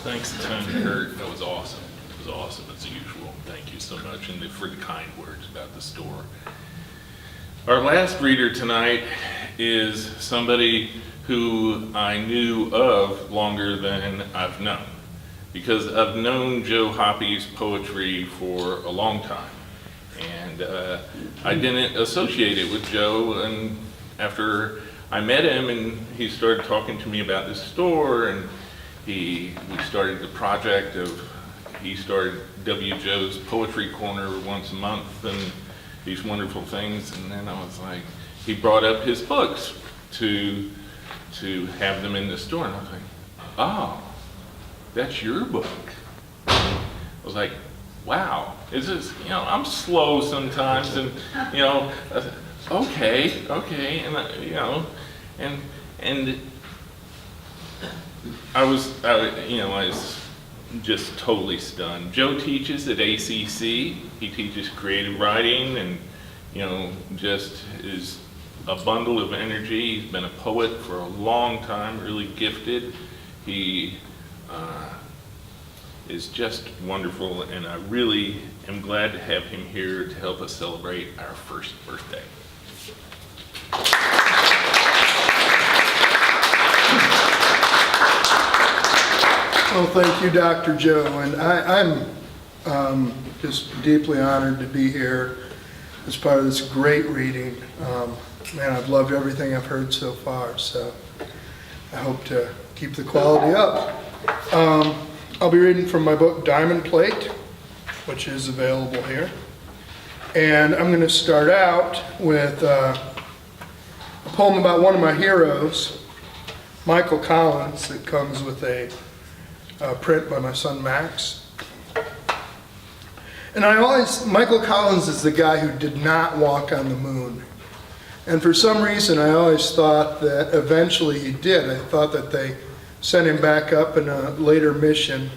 Thanks a ton, Kurt. That was awesome. It was awesome as usual. Thank you so much, and for the kind words about the store. Our last reader tonight is somebody who I knew of longer than I've known, because I've known Joe Hoppe's poetry for a long time. And I didn't associate it with Joe, and after I met him and he started talking to me about this store, and we started the project of, he started W. Joe's Poetry Corner once a month and these wonderful things, and then I was like, he brought up his books to have them in the store, and I was like, oh, that's your book. I was like, wow, is this, I'm slow sometimes, and, okay, and I was just totally stunned. Joe teaches at ACC. He teaches creative writing, and, just is a bundle of energy. He's been a poet for a long time, really gifted. He is just wonderful, and I really am glad to have him here to help us celebrate our first birthday. Well, thank you, Dr. Joe, and I'm just deeply honored to be here as part of this great reading. Man, I've loved everything I've heard so far, so I hope to keep the quality up. I'll be reading from my book, Diamond Plate, which is available here. And I'm going to start out with a poem about one of my heroes, Michael Collins, that comes with a print by my son Max. And Michael Collins is the guy who did not walk on the moon. And for some reason, I always thought that eventually he did. I thought that they sent him back up in a later mission.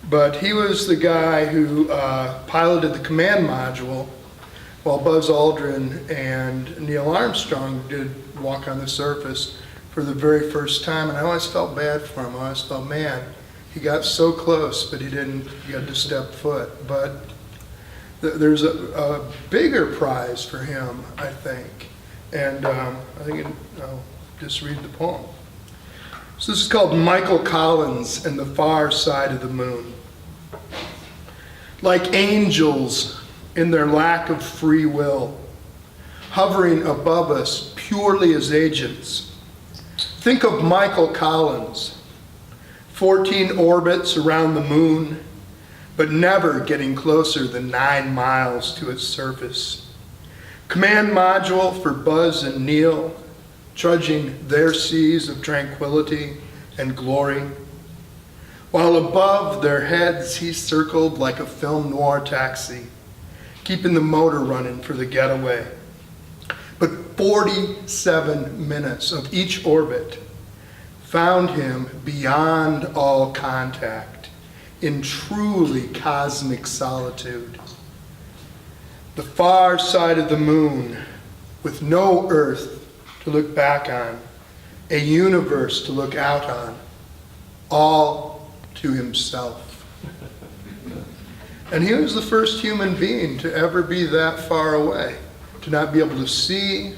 But he was the guy who piloted the command module while Buzz Aldrin and Neil Armstrong did walk on the surface for the very first time. And I always felt bad for him. I always felt, man, he got so close, but he didn't get to step foot. But there's a bigger prize for him, I think. And I think I'll just read the poem. So this is called Michael Collins and the Far Side of the Moon. Like angels in their lack of free will, hovering above us purely as agents, think of Michael Collins, 14 orbits around the moon, but never getting closer than 9 miles to its surface. Command module for Buzz and Neil, trudging their seas of tranquility and glory. While above their heads he circled like a film noir taxi, keeping the motor running for the getaway. But 47 minutes of each orbit found him beyond all contact, in truly cosmic solitude. The far side of the moon, with no Earth to look back on, a universe to look out on, all to himself. And he was the first human being to ever be that far away, to not be able to see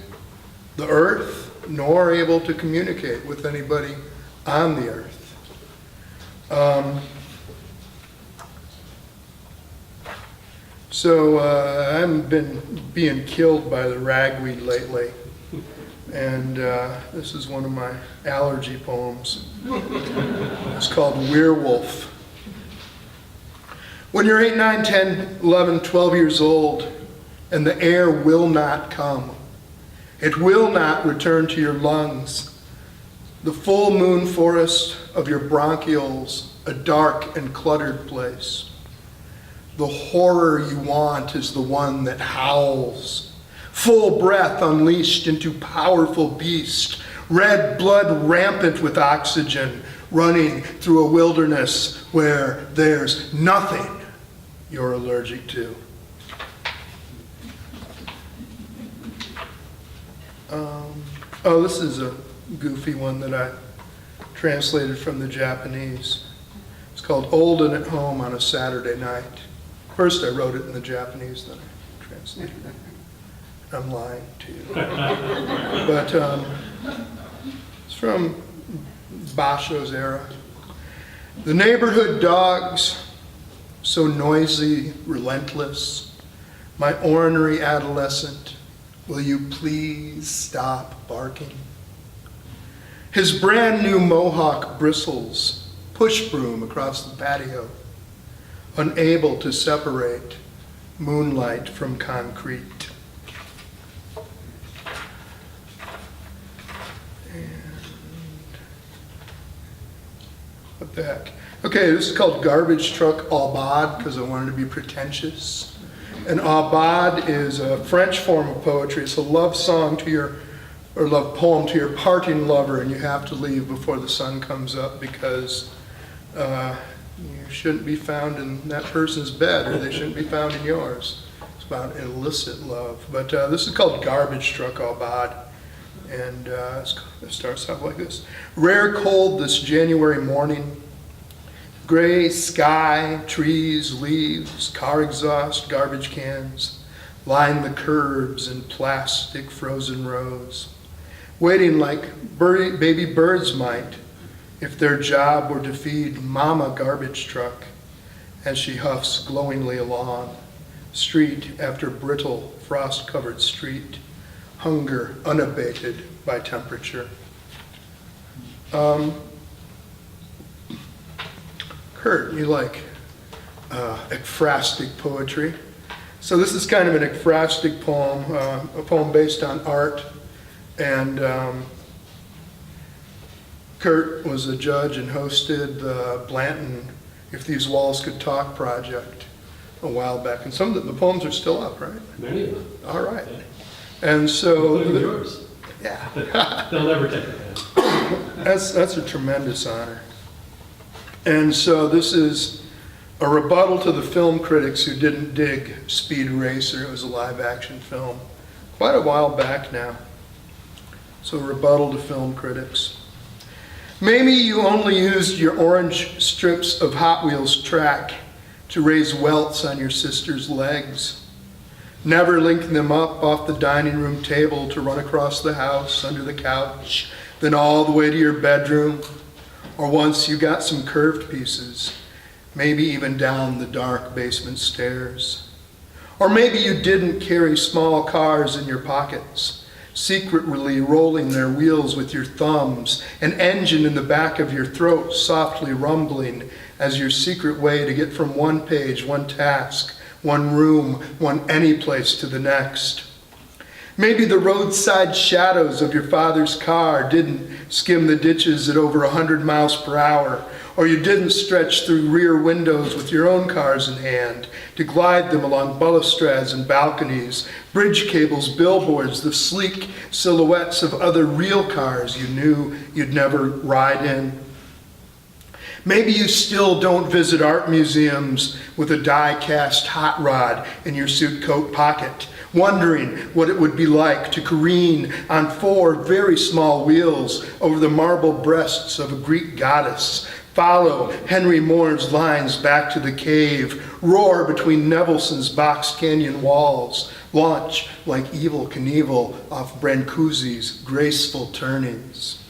the Earth, nor able to communicate with anybody on the Earth. So I've been being killed by the ragweed lately, and this is one of my allergy poems. It's called Werewolf. When you're 8, 9, 10, 11, 12 years old, and the air will not come, it will not return to your lungs, the full moon forest of your bronchioles, a dark and cluttered place. The horror you want is the one that howls, full breath unleashed into powerful beast, red blood rampant with oxygen, running through a wilderness where there's nothing you're allergic to. This is a goofy one that I translated from the Japanese. called Old and at Home on a Saturday Night. First I wrote it in the Japanese, then I translated it. I'm lying to you. But it's from Basho's era. The neighborhood dogs, so noisy, relentless, my ornery adolescent, will you please stop barking? His brand new mohawk bristles, push broom across the patio, unable to separate moonlight from concrete. What the heck? Okay, this is called Garbage Truck Aubade because I wanted to be pretentious. And aubade is a French form of poetry. It's a love song to your, or love poem to your parting lover, and you have to leave before the sun comes up because you shouldn't be found in that person's bed, or they shouldn't be found in yours. It's about illicit love. But this is called Garbage Truck Aubade. And it starts out like this. Rare cold this January morning. Gray sky, trees, leaves, car exhaust, garbage cans line the curbs in plastic frozen rows, waiting like baby birds might if their job were to feed Mama Garbage Truck as she huffs glowingly along, street after brittle, frost-covered street, hunger unabated by temperature. Kurt, you like ekphrastic poetry. So this is kind of an ekphrastic poem, a poem based on art. And Kurt was a judge and hosted the Blanton If These Walls Could Talk project a while back. And some of the poems are still up, right? Many of them. All right. And so... Including yours. Yeah. They'll never take it down. That's a tremendous honor. And so this is a rebuttal to the film critics who didn't dig Speed Racer. It was a live action film quite a while back now. So a rebuttal to film critics. Maybe you only used your orange strips of Hot Wheels track to raise welts on your sister's legs. Never linking them up off the dining room table to run across the house, under the couch, then all the way to your bedroom. Or once you got some curved pieces, maybe even down the dark basement stairs. Or maybe you didn't carry small cars in your pockets, secretly rolling their wheels with your thumbs, an engine in the back of your throat softly rumbling as your secret way to get from one page, one task, one room, one any place to the next. Maybe the roadside shadows of your father's car didn't skim the ditches at over 100 miles per hour, or you didn't stretch through rear windows with your own cars in hand to glide them along balustrades and balconies, bridge cables, billboards, the sleek silhouettes of other real cars you knew you'd never ride in. Maybe you still don't visit art museums with a die-cast hot rod in your suit coat pocket, wondering what it would be like to careen on 4 very small wheels over the marble breasts of a Greek goddess, follow Henry Moore's lines back to the cave, roar between Nevelson's box canyon walls, launch like Evel Knievel off Brancusi's graceful turnings.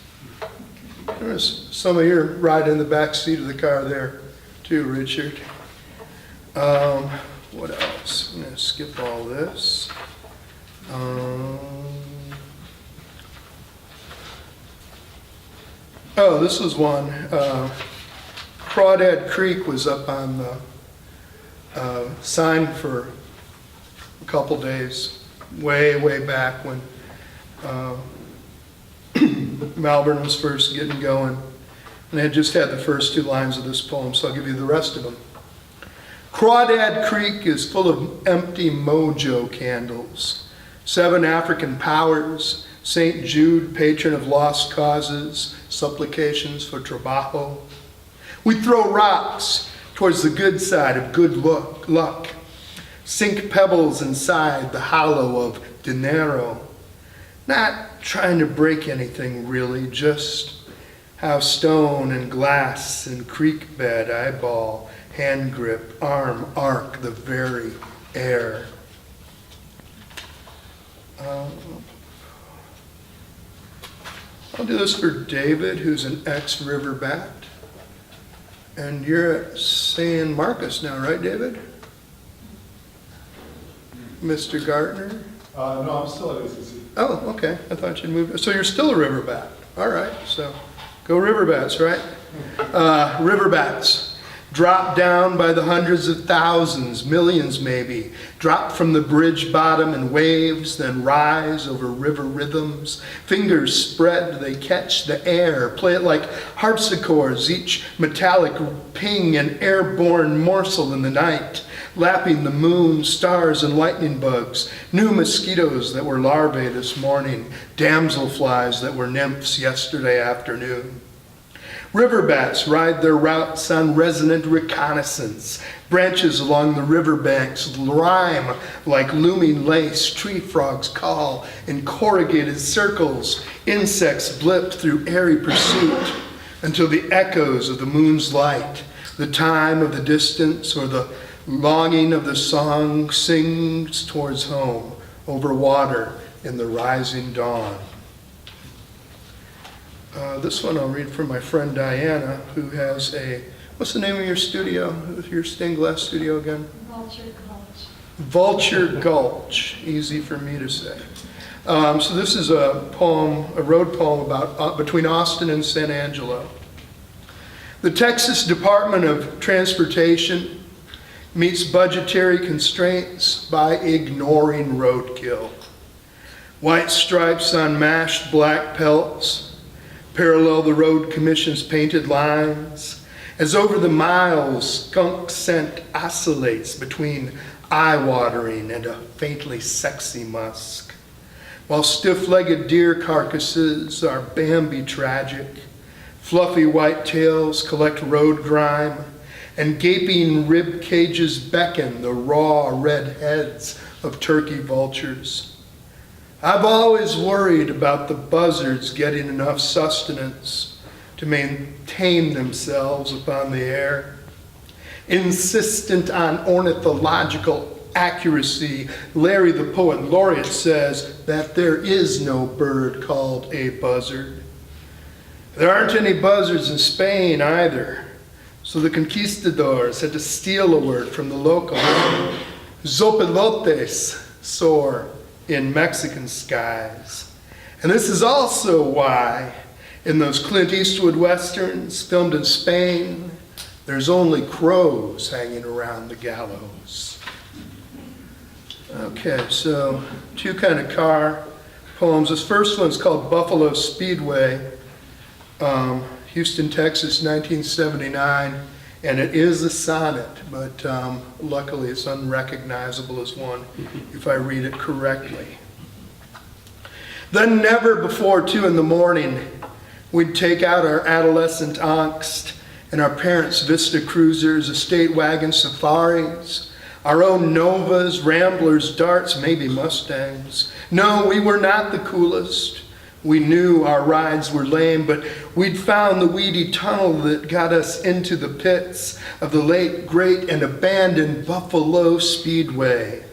There's some of you riding in the back seat of the car there too, Richard. What else? I'm going to skip all this. This was one. Crawdad Creek was up on the sign for a couple days, way back when Malvern was first getting going. And I had just had the first 2 lines of this poem, so I'll give you the rest of them. Crawdad Creek is full of empty mojo candles. 7 African powers, St. Jude, patron of lost causes, supplications for trabajo. We throw rocks towards the good side of good luck, sink pebbles inside the hollow of dinero, not trying to break anything really, just How stone and glass and creek bed, eyeball, hand grip, arm, arc, the very air. I'll do this for David, who's an ex-river bat. And you're at San Marcos now, right, David? Mr. Gartner? No, I'm still at ACC. Oh, okay. I thought you'd moved. So you're still a river bat. All right. So go river bats, right? River bats. Drop down by the hundreds of thousands, millions maybe. Drop from the bridge bottom in waves, then rise over river rhythms. Fingers spread, they catch the air. Play it like harpsichords, each metallic ping an airborne morsel in the night. Lapping the moon, stars, and lightning bugs. New mosquitoes that were larvae this morning. Damselflies that were nymphs yesterday afternoon. River bats ride their routes on resonant reconnaissance. Branches along the riverbanks rhyme like looming lace. Tree frogs call in corrugated circles. Insects blip through airy pursuit until the echoes of the moon's light, the time of the distance, or the longing of the song sings towards home over water in the rising dawn. This one I'll read from my friend Diana, who has what's the name of your studio, your stained glass studio again? Vulture Gulch. Vulture Gulch, easy for me to say. So this is a road poem about between Austin and San Angelo. The Texas Department of Transportation meets budgetary constraints by ignoring roadkill. White stripes on mashed black pelts parallel the road commission's painted lines, as over the miles skunk scent oscillates between eye-watering and a faintly sexy musk, while stiff-legged deer carcasses are Bambi tragic, fluffy white tails collect road grime, and gaping rib cages beckon the raw red heads of turkey vultures. I've always worried about the buzzards getting enough sustenance to maintain themselves upon the air. Insistent on ornithological accuracy, Larry the Poet Laureate says that there is no bird called a buzzard. There aren't any buzzards in Spain either, so the conquistadors had to steal a word from the local. Zopilotes soar in Mexican skies. And this is also why in those Clint Eastwood westerns filmed in Spain, there's only crows hanging around the gallows. Okay, so two kind of car poems. This first one's called Buffalo Speedway, Houston, Texas, 1979. And it is a sonnet, but luckily it's unrecognizable as one if I read it correctly. Then never before 2 a.m, we'd take out our adolescent angst and our parents' Vista Cruisers, estate wagon safaris, our own Novas, Ramblers, Darts, maybe Mustangs. No, we were not the coolest. We knew our rides were lame, but we'd found the weedy tunnel that got us into the pits of the late, great, and abandoned Buffalo Speedway.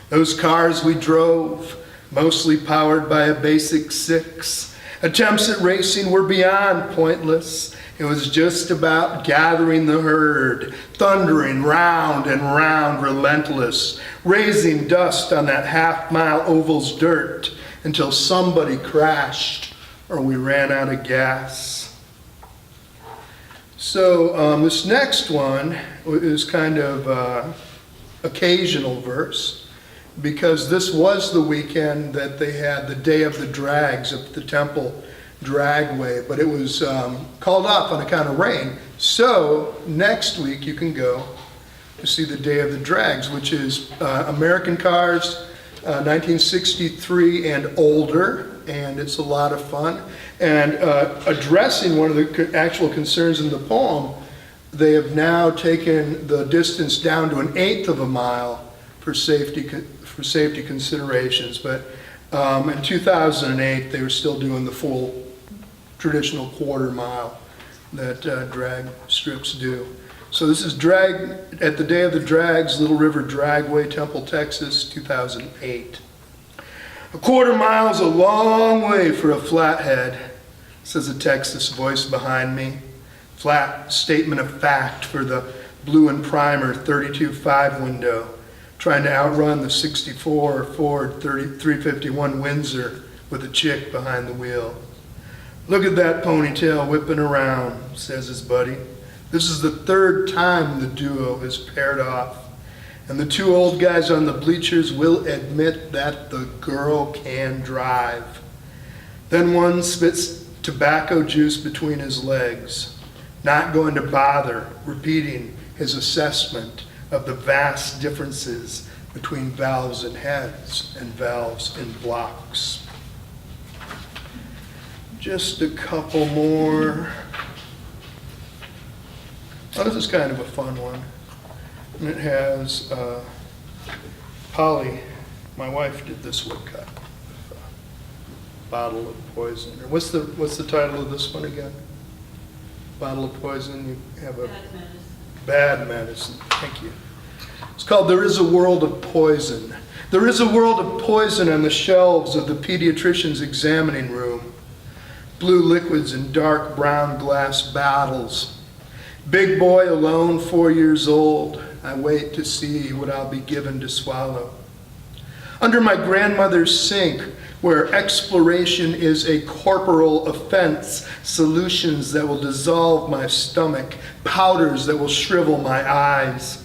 Those cars we drove, mostly powered by a basic 6. Attempts at racing were beyond pointless. It was just about gathering the herd, thundering round and round, relentless, raising dust on that half-mile oval's dirt, until somebody crashed or we ran out of gas. So this next one is kind of occasional verse, because this was the weekend that they had the Day of the Drags at the Temple Dragway, but it was called off on account of rain. So next week you can go to see the Day of the Drags, which is American cars, 1963 and older, and it's a lot of fun. And addressing one of the actual concerns in the poem, they have now taken the distance down to 1/8 of a mile for safety considerations. But in 2008, they were still doing the full traditional quarter mile that drag strips do. So this is drag at the day of the drags, Little River Dragway, Temple, Texas, 2008. A quarter mile is a long way for a flathead, says a Texas voice behind me. Flat statement of fact for the blue and primer 32.5 window, trying to outrun the 64 Ford 351 Windsor with a chick behind the wheel. Look at that ponytail whipping around, says his buddy. This is the third time the duo has paired off, and the two old guys on the bleachers will admit that the girl can drive. Then one spits tobacco juice between his legs, not going to bother repeating his assessment of the vast differences between valves in heads and valves in blocks. Just a couple more. Oh, this is kind of a fun one. And it has Polly, my wife, did this woodcut. Bottle of poison. Or what's the title of this one again? Bottle of poison. You have a Bad medicine. bad medicine. Thank you. It's called There Is a World of Poison. There is a world of poison on the shelves of the pediatrician's examining room. Blue liquids in dark brown glass bottles. Big boy alone, 4 years old. I wait to see what I'll be given to swallow. Under my grandmother's sink, where exploration is a corporal offense, solutions that will dissolve my stomach, powders that will shrivel my eyes.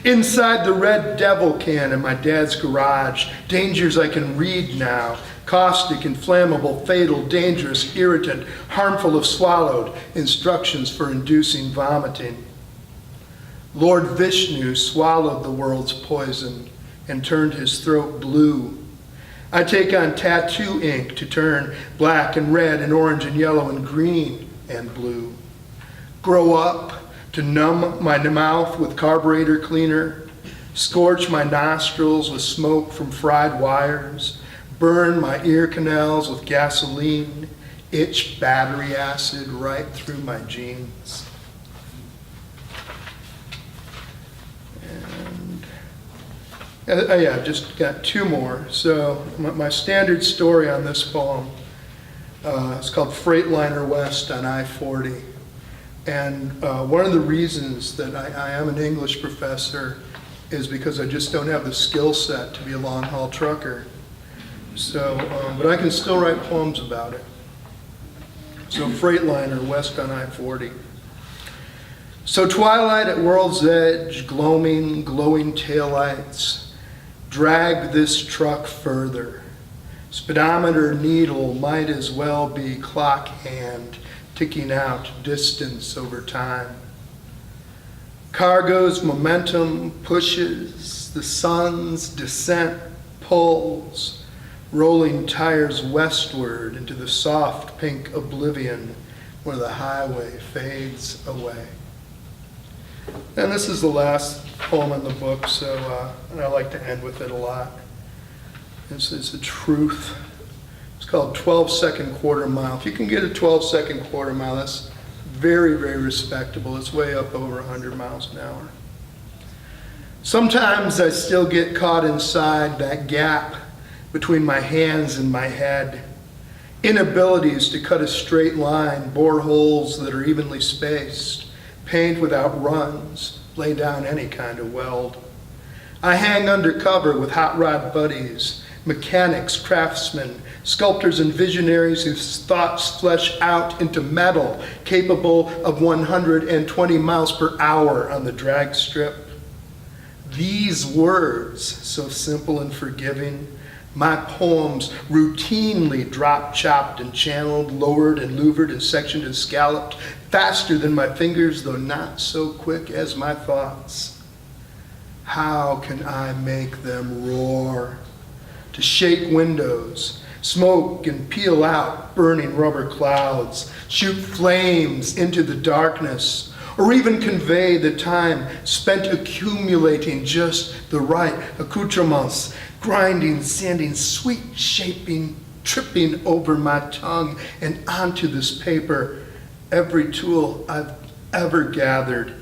Inside the red devil can in my dad's garage, dangers I can read now, caustic, inflammable, fatal, dangerous, irritant, harmful if swallowed, instructions for inducing vomiting. Lord Vishnu swallowed the world's poison and turned his throat blue. I take on tattoo ink to turn black and red and orange and yellow and green and blue. Grow up to numb my mouth with carburetor cleaner, scorch my nostrils with smoke from fried wires, burn my ear canals with gasoline, itch battery acid right through my jeans. Yeah, just got two more. So my standard story on this poem, it's called Freightliner West on I-40. And one of the reasons that I am an English professor is because I just don't have the skill set to be a long haul trucker. So, but I can still write poems about it. So Freightliner West on I-40. So twilight at world's edge, glowing taillights, drag this truck further. Speedometer needle might as well be clock hand, ticking out distance over time. Cargo's momentum pushes, the sun's descent pulls, rolling tires westward into the soft pink oblivion where the highway fades away. And this is the last poem in the book, so and I like to end with it a lot. It's a truth. It's called 12-second quarter mile. If you can get a 12-second quarter mile, that's very, very respectable. It's way up over 100 miles an hour. Sometimes I still get caught inside that gap between my hands and my head. Inabilities to cut a straight line, bore holes that are evenly spaced, paint without runs, lay down any kind of weld. I hang undercover with hot rod buddies, mechanics, craftsmen, sculptors and visionaries whose thoughts flesh out into metal capable of 120 miles per hour on the drag strip. These words, so simple and forgiving, my poems routinely dropped, chopped, and channeled, lowered and louvered and sectioned and scalloped, faster than my fingers, though not so quick as my thoughts. How can I make them roar? To shake windows, smoke and peel out burning rubber clouds, shoot flames into the darkness, or even convey the time spent accumulating just the right accoutrements, grinding, sanding, sweet shaping tripping over my tongue and onto this paper every tool I've ever gathered